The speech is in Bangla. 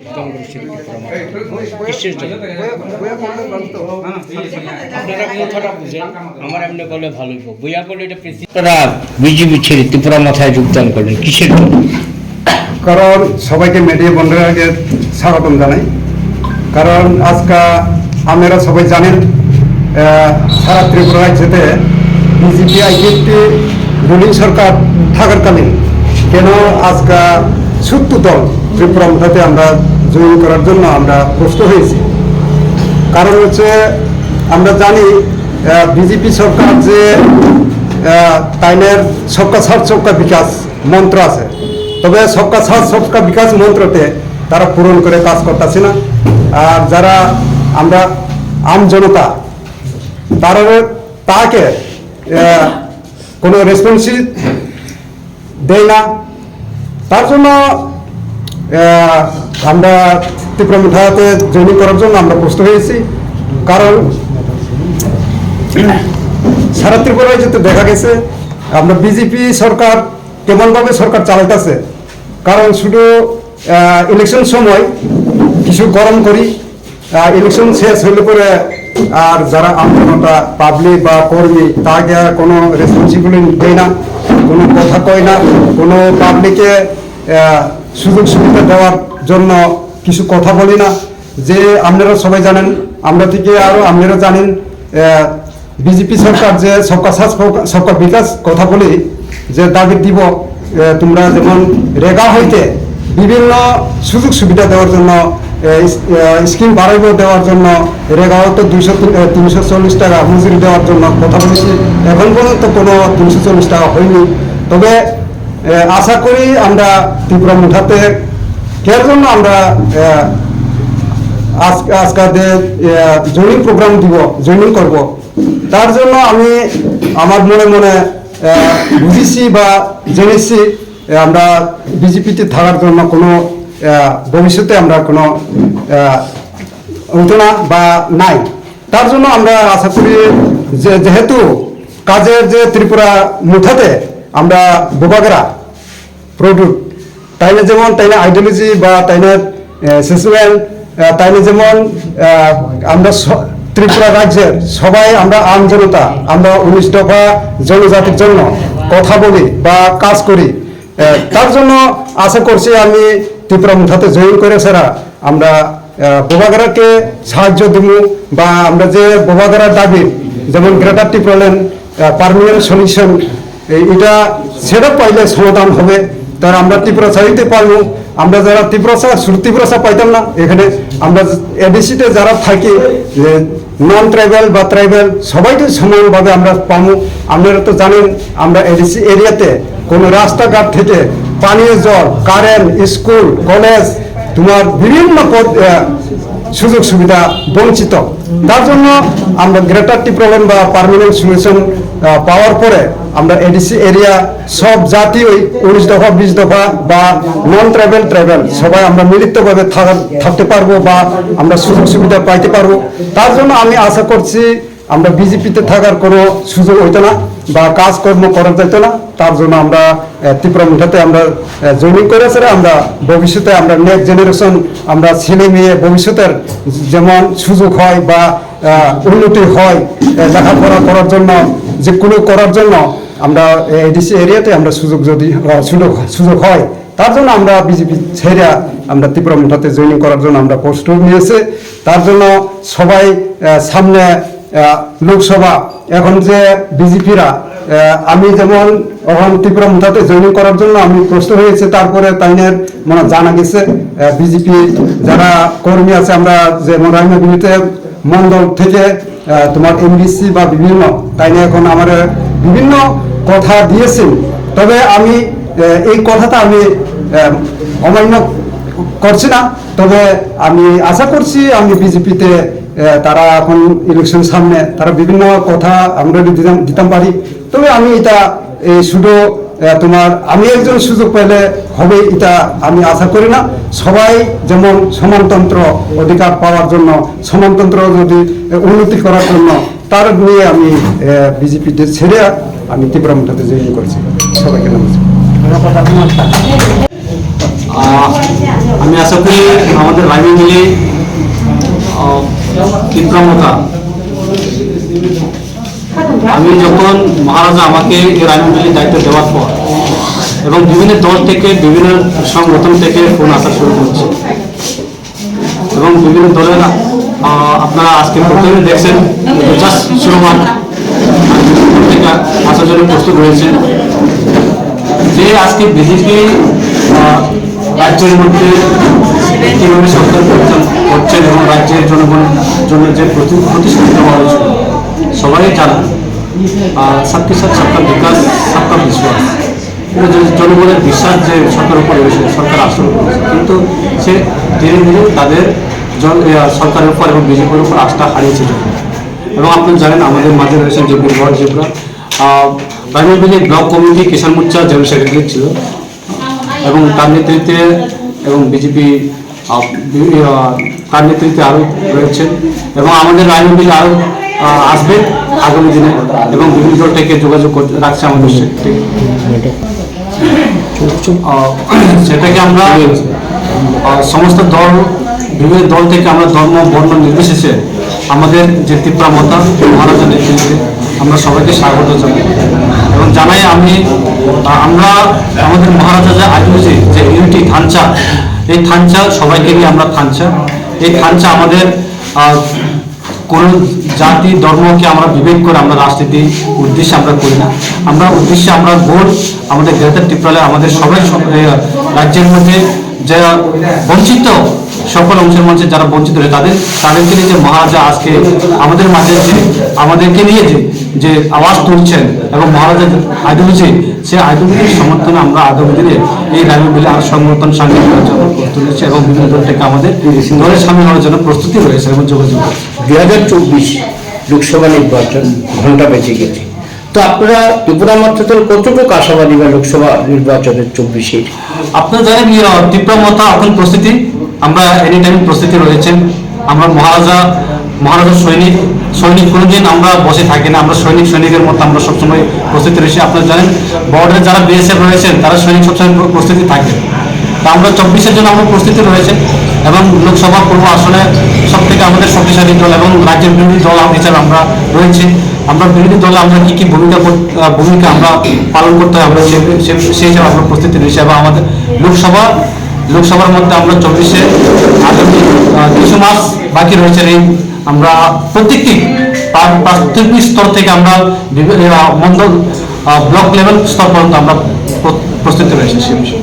যোগদান করেছেন কিসের জন্য? আপনারা কথাটা বুঝেন, আমার এমনি বলে ভালোই বইয়া বলে এটা আপনারা বিজেপি ছেড়ে ত্রিপুরা মাথায় যোগদান করলেন কিসের জন্য? কারণ সবাইকে মিডিয়া বন্ধুরাকে স্বাগতম জানাই। কারণ আজকে আপনারা সবাই জানেন সারা ত্রিপুরা রাজ্যেতে বিজেপি আইডেন্টি রুলিং সরকার থাকাকালীন কেন আজকে ছোট্ট দল ত্রিপুরা মাথাতে আমরা জয়ী করার জন্য আমরা প্রস্তুত হয়েছি। কারণ হচ্ছে আমরা জানি বিজেপি সরকার যে তাইনের সবকা সাথ সবকা বিকাশ মন্ত্র আছে, তবে সবকা সাথ সবকা বিকাশ মন্ত্রতে তারা পূরণ করে কাজ করতেছে না। আর যারা আমরা আম জনতা তারা তাকে কোনো রেসপন্সিভ দেয় না। তার জন্য আমরা ত্রিপুরা মিঠাতে জয়েন করার জন্য আমরা প্রস্তুত হয়েছি। কারণ সারা ত্রিপুরা রাজ্যে দেখা গেছে আমরা বিজেপি সরকার কেমনভাবে সরকার চালাইতেছে। কারণ শুধু ইলেকশন সময় কিছু গরম করি, ইলেকশন শেষ হইলে পরে আর যারা আমজনতা পাবলিক বা কর্মী তাকে কোনো রেসপন্সিবিলিটি দেয় না, কোনো কথা কয় না, কোনো পাবলিকে সুযোগ সুবিধা দেওয়ার জন্য কিছু কথা বলি না। যে আপনারা সবাই জানেন, আমরা থেকে আরও আপনারা জানেন বিজেপি সরকার যে সবকা সাথ সবকা বিকাশ কথা বলি যে দাবি দিব তোমরা যেমন রেগা হইতে বিভিন্ন সুযোগ সুবিধা দেওয়ার জন্য স্কিম বাড়াইব দেওয়ার জন্য রেগাও তো 340 টাকা মজুরি দেওয়ার জন্য কথা বলেছি। এখন পর্যন্ত কোনো 340 টাকা হয়নি। তবে আশা করি আমরা ত্রিপুরা মুঠাতে এর জন্য আমরা আজকে জয়নিং প্রোগ্রাম দিব, জয়নিং করব। তার জন্য আমি আমার মনে মনে বুঝেছি বা জেনেছি আমরা বিজেপিতে থাকার জন্য কোনো ভবিষ্যতে আমরা কোনো উঠোনা বা নাই। তার জন্য আমরা আশা করি যে যেহেতু কাজের যে ত্রিপুরা মুঠাতে আমরা বোবাগেরা প্রোডুক্ট তাইলে যেমন তাইলে আইডিওলজি বা তাইলে সেসুয়াল তাইলে যেমন আমরা ত্রিপুরা রাজ্যের সবাই আমরা আম জনতা আমরা 19 দফা জনজাতির জন্য কথা বলি বা কাজ করি। তার জন্য আশা করছি আমি ত্রিপুরা মুঠাতে জয়েন করে সেরা আমরা বোবাগেরাকে সাহায্য দিব বা আমরা যে বোবাগেরার দাবি যেমন গ্রেটার ত্রিপুরাল্যান্ড পার্মানেন্ট সলিউশন এটা সেটা পাইলে সমাধান হবে। তার আমরা ত্রিপুরা চাইতে পারবো। আমরা যারা ত্রিপুরা পাইতাম না এখানে আমরা এডিসিতে যারা থাকি নন ট্রাইবাল বা ট্রাইবাল সবাইকে সমানভাবে আমরা পাবো। আপনারা তো জানেন আমরা এডিসি এরিয়াতে কোনো রাস্তাঘাট থেকে পানীয় জল, কারেন্ট, স্কুল, কলেজ তোমার বিভিন্ন সুযোগ সুবিধা বঞ্চিত। তার জন্য আমরা গ্রেটার ত্রিপুরাল্যান্ড বা পার্মানেন্ট সলিউশন পাওয়ার পরে আমরা এডিসি এরিয়া সব জাতি ওই 19 দফা 20 দফা বা নন ট্রাইবাল সবাই আমরা মিলিতভাবে থাকতে পারবো বা আমরা সুযোগ সুবিধা পাইতে পারবো। তার জন্য আমি আশা করছি আমরা বিজেপিতে থাকার কোনো সুযোগ হইতো না বা কাজকর্ম করা যেত না। তার জন্য আমরা ত্রিপুরা মুঠাতে আমরা জয়েনিং করেছে। আমরা ভবিষ্যতে আমরা নেক্সট জেনারেশন আমরা ছেলে মেয়ে ভবিষ্যতের যেমন সুযোগ হয় বা উন্নতি হয় লেখাপড়া করার জন্য যে কোনো করার জন্য আমরা এডিসি এরিয়াতে আমরা সুযোগ হয়। তার জন্য আমরা বিজেপি ছেড়ে আমরা ত্রিপুরা মুঠাতে জয়েনিং করার জন্য আমরা প্রস্তুত নিয়েছে। তার জন্য সবাই সামনে লোকসভা এখন যে বিজেপিরা আমি যেমন এখন ত্রিপুরা মুঠাতে জয়েনিং করার জন্য আমি প্রস্তুত হয়েছে। তারপরে তাইনের মানে জানা গেছে বিজেপি যারা কর্মী আছে আমরা যেমন রাজনীতিতে মন্ডল থেকে তোমার এমবিসি বা বিভিন্ন তাইনে এখন আমার বিভিন্ন কথা দিয়েছেন। তবে আমি এই কথাটা আমি অমান্য করছি না। তবে আমি আশা করছি আমি বিজেপিতে তারা এখন ইলেকশন সামনে তারা বিভিন্ন কথা আমরা দিতাম পারি। তবে আমি এটা এই শুধু তোমার আমি একজন সুযোগ পেলে হবে এটা আমি আশা করি না। সবাই যেমন সমানতন্ত্র অধিকার পাওয়ার জন্য সমানতন্ত্র যদি উন্নতি করার জন্য তার নিয়ে আমি বিজেপিতে ছেড়ে আমি ত্রিপুরা মুঠাতে জয়েন করেছি। সবাইকে নমস্কার। আমি আশা করি আমাদের রাইমে মিলে তীব্রমতা, আমি যখন মহারাজা আমাকে এই রাইমে মিলে দায়িত্ব দেওয়ার পর এবং বিভিন্ন দল থেকে বিভিন্ন সংগঠন থেকে ফোন আসা শুরু করছে এবং বিভিন্ন দলের আপনারা আজকে প্রথমে দেখছেন জাস্ট শুরুমান থেকে আসার জন্য প্রস্তুত রয়েছে যে আজকে বিজেপি রাজ্যের মধ্যে কীভাবে সরকার পরিচালনা করছেন এবং রাজ্যের জনগণের জন্য যে প্রতিশ্রুতি দেওয়া হয়েছিল সবাই জানা সবকে সাথে সবকা বিকাশ সবকা বিশ্বাস, জনগণের বিশ্বাস যে সরকার উপর রয়েছে, সরকার আসলে করেছে, কিন্তু সে ধীরে ধীরে তাদের সরকারের উপর এবং বিজেপির উপর আস্থা হারিয়েছে যখন। এবং আপনি জানেন আমাদের মাঝে রয়েছেন যে বীরগড় যেগুলো রাইমে ব্লক কমিটি কিষাণ মোর্চা জেনারেল সেক্রেটারি ছিল এবং তার নেতৃত্বে এবং বিজেপি তার নেতৃত্বে আরও রয়েছে এবং আমাদের রাইমে আরও আসবে আগামী দিনে এবং বিভিন্ন দল থেকে যোগাযোগ রাখছে আমাদের সেটাকে আমরা সমস্ত দল বিভিন্ন দল থেকে আমরা ধর্ম বর্ণ নির্বিশেষে আমাদের যে তীব্রমতা মহারাজার নেতৃত্বে আমরা সবাইকে স্বাগত জানাই এবং জানাই আমরা আমাদের মহারাজা যে আইডিওলজি যে ইউনিটি থানচা, এই থানচা সবাইকে নিয়ে আমরা থানচা, এই থানচা আমাদের কোনো জাতি ধর্মকে আমরা বিবেক করে আমরা রাজনীতি উদ্দেশ্যে আমরা করি না, আমরা উদ্দেশ্যে আমরা ভোট আমাদের গ্রেটার ত্রিপুরায় আমাদের সবাই রাজ্যের মধ্যে যারা বঞ্চিত সকল অংশের মধ্যে যারা বঞ্চিত রয়েছে তাদেরকে নিয়ে যে মহারাজা আজকে আমাদের মাঝে যে আমাদেরকে নিয়ে যে আওয়াজ তুলছেন এবং মহারাজার আইডিওলজি সেই আইডিওলজির সমর্থনে আমরা আগামী দিনে এই রাইমে মিলে আর সংগঠন সামিল করার জন্য প্রস্তুত রয়েছে এবং বিভিন্ন দল থেকে আমাদের দলের সামিল হওয়ার জন্য প্রস্তুতি রয়েছে এবং যোগাযোগ। 2024 লোকসভা নির্বাচন ঘন্টা বেঁচে গেছে, তো আপনারা ত্রিপুরা মতদল কতটুকু আশাবাদী বা লোকসভা নির্বাচনের 24-এর? আপনারা জানেন ত্রিপুরা মতা এখন প্রস্তুতি, আমরা এনি টাইম প্রস্তুতি রয়েছেন। আমরা মহারাজা সৈনিক কোনোদিন আমরা বসে থাকি না, আমরা সৈনিকের মতো আমরা সবসময় প্রস্তুতি রয়েছি। আপনারা জানেন বর্ডারে যারা বিএসএফ রয়েছেন তারা সৈনিক সবসময় প্রস্তুতি থাকে, তা আমরা 24-এর জন্য আমরা প্রস্তুতি রয়েছে এবং লোকসভা পূর্ব আসনে সব থেকে আমাদের শক্তিশালী দল এবং রাজ্যের বিরোধী দল হিসাবে আমরা রয়েছি। আমরা বিরোধী দলে আমরা কী ভূমিকা আমরা পালন করতে হয় আমরা সেই হিসাবে আমরা প্রস্তুতি রয়েছি এবং আমাদের লোকসভার মধ্যে আমরা 24-এ আগামী কিছু মাস বাকি রয়েছে। এই আমরা প্রত্যেকটি প্রাথমিক স্তর থেকে আমরা মন্ডল ব্লক লেভেল স্তর পর্যন্ত আমরা প্রস্তুতি রয়েছে সে বিষয়ে।